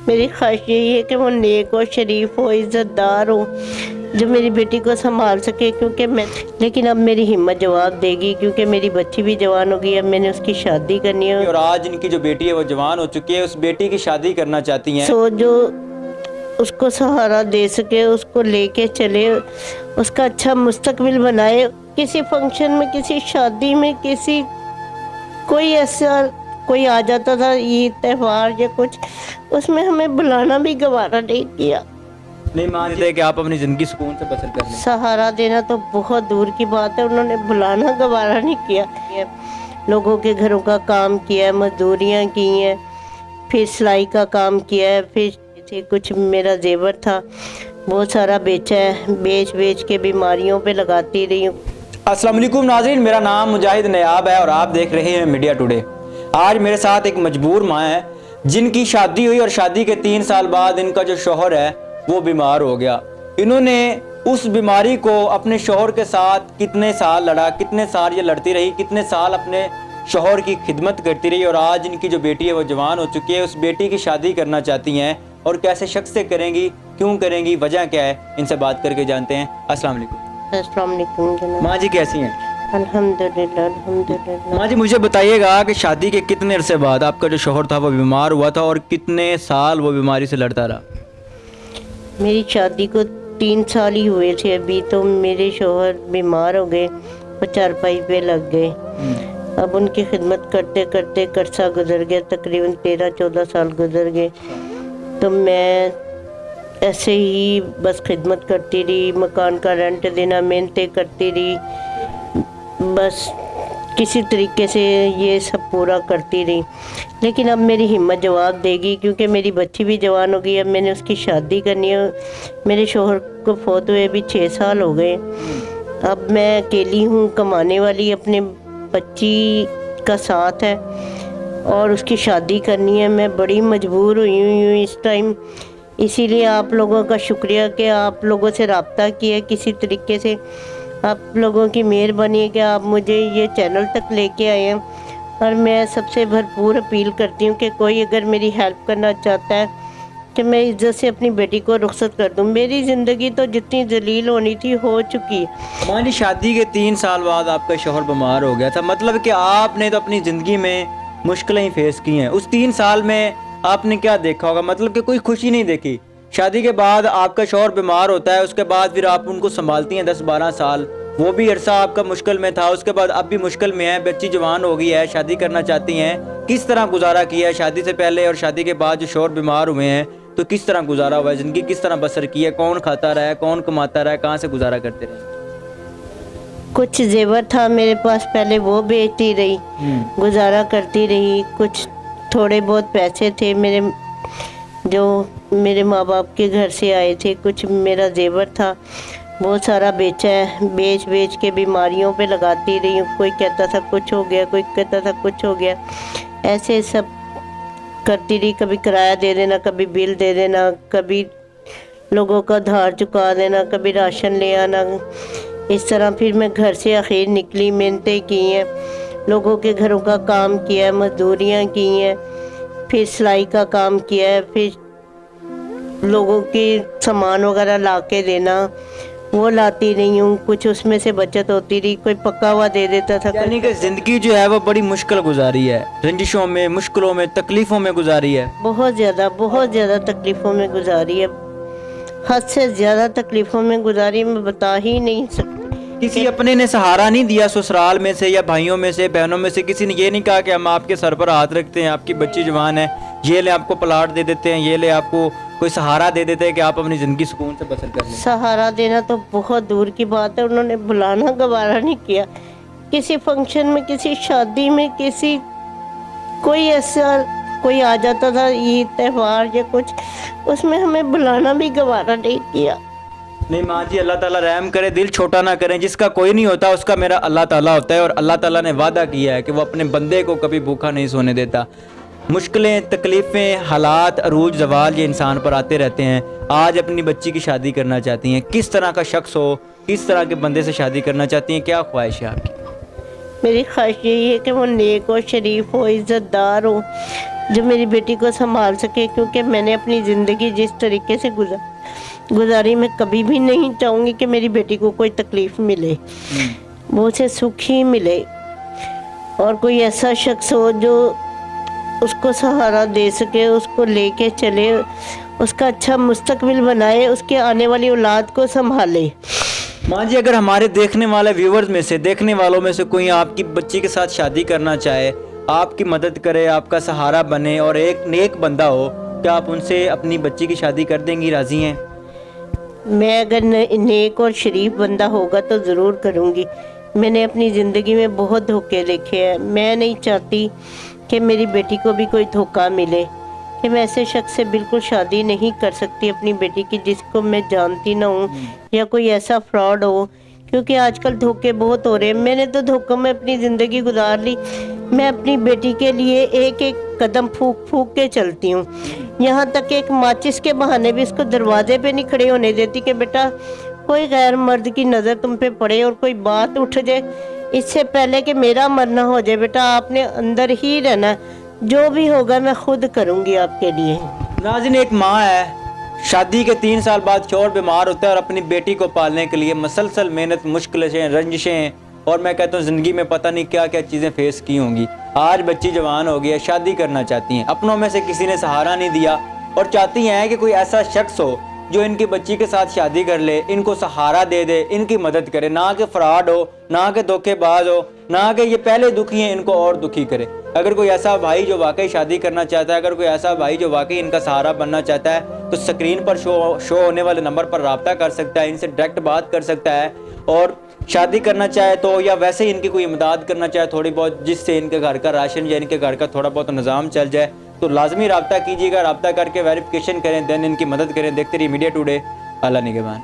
मेरी ख्वाहिश यही है कि वो नेक हो, शरीफ हो, इज़्ज़तदार हो, जो मेरी बेटी को संभाल सके। क्योंकि मैं लेकिन अब मेरी हिम्मत जवाब देगी, क्योंकि मेरी बच्ची भी जवान हो गई, अब मैंने उसकी शादी करनी है। और आज इनकी जो बेटी है वो जवान हो चुकी है, उस बेटी की शादी करना चाहती हैं। सो जो उसको सहारा दे सके, उसको लेके चले, उसका अच्छा मुस्तकबिल बनाए। किसी फंक्शन में, किसी शादी में, किसी कोई ऐसा कोई आ जाता था, ईद त्यौहार या कुछ, उसमें हमें बुलाना भी गवारा नहीं किया। नहीं मानते कि आप अपनी ज़िंदगी सुकून से बसर कर लें। सहारा देना तो बहुत दूर की बात है, उन्होंने बुलाना गवारा नहीं किया। लोगों के घरों का काम किया है, मजदूरियाँ की हैं, फिर सिलाई का काम किया है, फिर कुछ मेरा जेवर था बहुत सारा बेचा है, बेच बेच के बीमारियों पे लगाती रही हूँ। अस्सलाम वालेकुम नाज़रीन, मेरा नाम मुजाहिद नयाब है और आप देख रहे हैं मीडिया टुडे। आज मेरे साथ एक मजबूर माँ है जिनकी शादी हुई और शादी के 3 साल बाद इनका जो शौहर है वो बीमार हो गया। इन्होंने उस बीमारी को अपने शौहर के साथ कितने साल लड़ा, कितने साल ये लड़ती रही, कितने साल अपने शौहर की खिदमत करती रही और आज इनकी जो बेटी है वो जवान हो चुकी है। उस बेटी की शादी करना चाहती हैं और कैसे शख्स से करेंगी, क्यों करेंगी, वजह क्या है, इनसे बात करके जानते हैं। अस्सलाम वालेकुम। अस्सलाम वालेकुम जनाब। माँ जी कैसी हैं? अल्हम्दुलिल्लाह अल्हम्दुलिल्लाह। माँ जी मुझे बताइएगा कि शादी के कितने अरसे बाद आपका जो शौहर था वो बीमार हुआ था और कितने साल वो बीमारी से लड़ता रहा? मेरी शादी को 3 साल ही हुए थे अभी, तो मेरे शौहर बीमार हो गए, वो चारपाई पे लग गए। अब उनकी खिदमत करते करते कर्सा गुजर गया, तकरीबन 13-14 साल गुजर गए। तो मैं ऐसे ही बस खिदमत करती रही, मकान का रेंट देना, मेहनतें करती रही, बस किसी तरीके से ये सब पूरा करती रही। लेकिन अब मेरी हिम्मत जवाब देगी, क्योंकि मेरी बच्ची भी जवान हो गई, अब मैंने उसकी शादी करनी है। मेरे शौहर को फौत हुए अभी 6 साल हो गए। अब मैं अकेली हूँ कमाने वाली, अपने बच्ची का साथ है और उसकी शादी करनी है। मैं बड़ी मजबूर हुई हूँ इस टाइम, इसीलिए आप लोगों का शुक्रिया कि आप लोगों से रब्ता किया किसी तरीके से। आप लोगों की मेहरबानी है कि आप मुझे ये चैनल तक लेके आए हैं, और मैं सबसे भरपूर अपील करती हूँ कि कोई अगर मेरी हेल्प करना चाहता है कि मैं इज्जत से अपनी बेटी को रुखसत कर दूँ। मेरी ज़िंदगी तो जितनी जलील होनी थी हो चुकी। माँ जी शादी के 3 साल बाद आपका शौहर बीमार हो गया था, मतलब कि आपने तो अपनी ज़िंदगी में मुश्किलें ही फेस की हैं। उस 3 साल में आपने क्या देखा होगा, मतलब कि कोई खुशी नहीं देखी। शादी के बाद आपका शौहर बीमार होता है, उसके बाद फिर आप उनको संभालती हैं 10-12 साल, वो भी अरसा आपका मुश्किल में था। उसके बाद अब भी मुश्किल में है, बच्ची जवान हो गई है, शादी करना चाहती हैं। किस तरह गुजारा किया है शादी से पहले और शादी के बाद? जो शौहर बीमार हुए हैं तो किस तरह गुजारा हुआ है, ज़िंदगी किस तरह बसर की है, कौन खाता रहा है, कौन कमाता रहा है, कहाँ से गुजारा करते रहे? कुछ जेवर था मेरे पास पहले, वो बेचती रही, गुजारा करती रही। कुछ थोड़े बहुत पैसे थे मेरे, जो मेरे माँ बाप के घर से आए थे। कुछ मेरा जेवर था, बहुत सारा बेचा है, बेच बेच के बीमारियों पे लगाती रही हूँ। कोई कहता था कुछ हो गया, कोई कहता था कुछ हो गया, ऐसे सब करती रही। कभी किराया दे देना, कभी बिल दे देना, कभी लोगों का धार चुका देना, कभी राशन ले आना। इस तरह फिर मैं घर से आखिर निकली, मेहनतें की हैं, लोगों के घरों का काम किया है, मजदूरियाँ की हैं, फिर सिलाई का काम किया है, फिर लोगों के सामान वगैरह ला के देना, वो लाती रही हूँ। कुछ उसमें से बचत होती रही, कोई पका हुआ दे देता था। यानी कि ज़िंदगी जो है वो बड़ी मुश्किल गुजारी है, रंजिशों में, मुश्किलों में, तकलीफ़ों में गुजारी है। बहुत ज़्यादा तकलीफ़ों में गुजारी है, हद से ज़्यादा तकलीफ़ों में गुजारी, मैं बता ही नहीं सकती। किसी अपने ने सहारा नहीं दिया ससुराल में से या भाइयों में से, बहनों में से? किसी ने ये नहीं कहा कि हम आपके सर पर हाथ रखते हैं, आपकी बच्ची जवान है, ये ले आपको प्लाट दे देते हैं, ये ले आपको कोई सहारा दे देते हैं कि आप अपनी ज़िंदगी सुकून से बसर कर लें? सहारा देना तो बहुत दूर की बात है, उन्होंने बुलाना गवारा नहीं किया। किसी फंक्शन में, किसी शादी में, किसी कोई ऐसा कोई आ जाता था, ईद त्यौहार या कुछ, उसमें हमें बुलाना भी गवारा नहीं किया। नहीं माँ जी, अल्लाह ताला रहम करे, दिल छोटा ना करें। जिसका कोई नहीं होता उसका मेरा अल्लाह ताला होता है, और अल्लाह ताला ने वादा किया है कि वो अपने बंदे को कभी भूखा नहीं सोने देता। मुश्किलें, तकलीफ़ें, हालात, अरूज जवाल ये इंसान पर आते रहते हैं। आज अपनी बच्ची की शादी करना चाहती हैं, किस तरह का शख्स हो, किस तरह के बंदे से शादी करना चाहती हैं, क्या ख्वाहिश है आपकी? मेरी ख्वाहिश यही है कि वो नेक हो, शरीफ हो, इज़्ज़तदार हो, जो मेरी बेटी को संभाल सके, क्योंकि मैंने अपनी ज़िंदगी जिस तरीके से गुजारी, मैं कभी भी नहीं चाहूँगी कि मेरी बेटी को कोई तकलीफ़ मिले, वो उसे सुख ही मिले, और कोई ऐसा शख्स हो जो उसको सहारा दे सके, उसको लेके चले, उसका अच्छा मुस्तकबिल बनाए, उसके आने वाली औलाद को संभाले। माँ जी, अगर हमारे देखने वाले व्यूवर्स में से, देखने वालों में से कोई आपकी बच्ची के साथ शादी करना चाहे, आपकी मदद करे, आपका सहारा बने और एक नेक बंदा हो, क्या आप उनसे अपनी बच्ची की शादी कर देंगी? राज़ी हैं? मैं अगर नेक और शरीफ बंदा होगा तो ज़रूर करूँगी। मैंने अपनी ज़िंदगी में बहुत धोखे देखे हैं। मैं नहीं चाहती कि मेरी बेटी को भी कोई धोखा मिले, कि मैं ऐसे शख्स से बिल्कुल शादी नहीं कर सकती अपनी बेटी की जिसको मैं जानती ना हूँ, या कोई ऐसा फ्रॉड हो, क्योंकि आजकल धोखे बहुत हो रहे हैं। मैंने तो धोखों में अपनी ज़िंदगी गुजार ली। मैं अपनी बेटी के लिए एक एक कदम फूक फूक के चलती हूँ, यहाँ तक कि एक माचिस के बहाने भी इसको दरवाजे पे नहीं खड़े होने देती कि बेटा कोई गैर मर्द की नज़र तुम पे पड़े और कोई बात उठ जाए, इससे पहले कि मेरा मरना हो जाए, बेटा आपने अंदर ही रहना, जो भी होगा मैं खुद करूँगी आपके लिए। नाज़रीन, एक माँ है, शादी के 3 साल बाद शौहर बीमार होता है और अपनी बेटी को पालने के लिए मसलसल मेहनत, मुश्किलें, रंजिशें और मैं कहता हूँ ज़िंदगी में पता नहीं क्या क्या चीज़ें फेस की होंगी। आज बच्ची जवान हो गई है, शादी करना चाहती हैं, अपनों में से किसी ने सहारा नहीं दिया और चाहती हैं कि कोई ऐसा शख्स हो जो इनकी बच्ची के साथ शादी कर ले, इनको सहारा दे दे, इनकी मदद करे, ना कि फ्रॉड हो, ना कि धोखेबाज हो, ना कि ये पहले दुखी हैं इनको और दुखी करे। अगर कोई ऐसा भाई जो वाकई शादी करना चाहता है, अगर कोई ऐसा भाई जो वाकई इनका सहारा बनना चाहता है, तो स्क्रीन पर शो होने वाले नंबर पर रब्ता कर सकता है, इनसे डायरेक्ट बात कर सकता है। और शादी करना चाहे तो, या वैसे ही इनकी कोई इमदाद करना चाहे थोड़ी बहुत, जिससे इनके घर का राशन या इनके घर का थोड़ा बहुत निज़ाम चल जाए, तो लाजमी रब्ता कीजिएगा। रब्ता करके वेरिफिकेशन करें, देन इनकी मदद करें। देखते रहिए मीडिया टुडे। अल्लाह निगहबान।